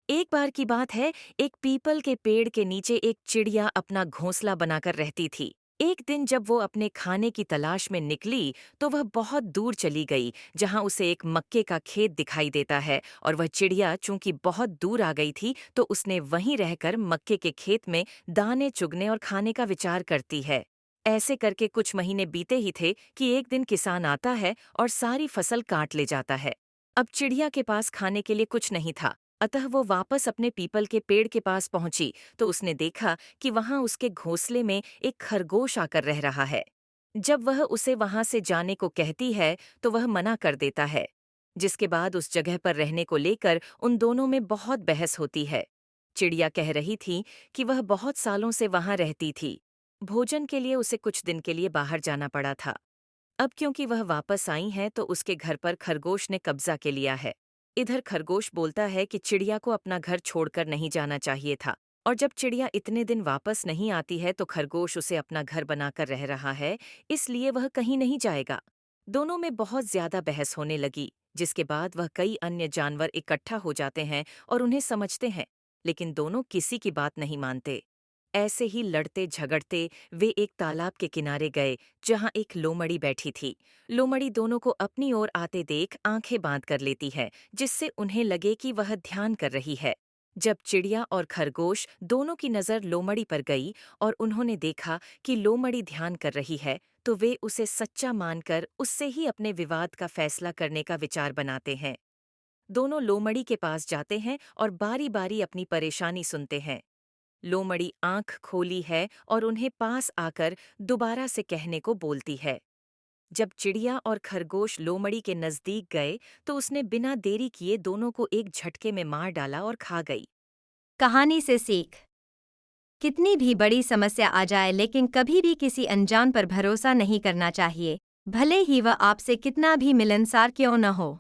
एक बार की बात है, एक पीपल के पेड़ के नीचे एक चिड़िया अपना घोंसला बनाकर रहती थी। एक दिन जब वो अपने खाने की तलाश में निकली, तो वह बहुत दूर चली गई, जहां उसे एक मक्के का खेत दिखाई देता है। और वह चिड़िया चूंकि बहुत दूर आ गई थी, तो उसने वहीं रहकर मक्के के खेत में दाने चुगने और खाने का विचार करती है। ऐसे करके कुछ महीने बीते ही थे कि एक दिन किसान आता है और सारी फसल काट ले जाता है। अब चिड़िया के पास खाने के लिए कुछ नहीं था, अतः वो वापस अपने पीपल के पेड़ के पास पहुंची, तो उसने देखा कि वहां उसके घोंसले में एक खरगोश आकर रह रहा है। जब वह उसे वहां से जाने को कहती है, तो वह मना कर देता है, जिसके बाद उस जगह पर रहने को लेकर उन दोनों में बहुत बहस होती है। चिड़िया कह रही थी कि वह बहुत सालों से वहां रहती थी। भोजन के लिए उसे कुछ दिन के लिए बाहर जाना पड़ा था। अब क्योंकि वह वापस आई हैं, तो उसके घर पर खरगोश ने कब्जा के लिया है। इधर खरगोश बोलता है कि चिड़िया को अपना घर छोड़कर नहीं जाना चाहिए था, और जब चिड़िया इतने दिन वापस नहीं आती है, तो खरगोश उसे अपना घर बनाकर रह रहा है, इसलिए वह कहीं नहीं जाएगा। दोनों में बहुत ज्यादा बहस होने लगी, जिसके बाद वह कई अन्य जानवर इकट्ठा हो जाते हैं और उन्हें समझते हैं, लेकिन दोनों किसी की बात नहीं मानते। ऐसे ही लड़ते झगड़ते वे एक तालाब के किनारे गए, जहां एक लोमड़ी बैठी थी। लोमड़ी दोनों को अपनी ओर आते देख आंखें बांध कर लेती है, जिससे उन्हें लगे कि वह ध्यान कर रही है। जब चिड़िया और खरगोश दोनों की नजर लोमड़ी पर गई और उन्होंने देखा कि लोमड़ी ध्यान कर रही है, तो वे उसे सच्चा मानकर उससे ही अपने विवाद का फैसला करने का विचार बनाते हैं। दोनों लोमड़ी के पास जाते हैं और बारी बारी अपनी परेशानी सुनते हैं। लोमड़ी आंख खोली है और उन्हें पास आकर दोबारा से कहने को बोलती है। जब चिड़िया और खरगोश लोमड़ी के नजदीक गए, तो उसने बिना देरी किए दोनों को एक झटके में मार डाला और खा गई। कहानी से सीख। कितनी भी बड़ी समस्या आ जाए, लेकिन कभी भी किसी अनजान पर भरोसा नहीं करना चाहिए, भले ही वह आपसे कितना भी मिलनसार क्यों न हो।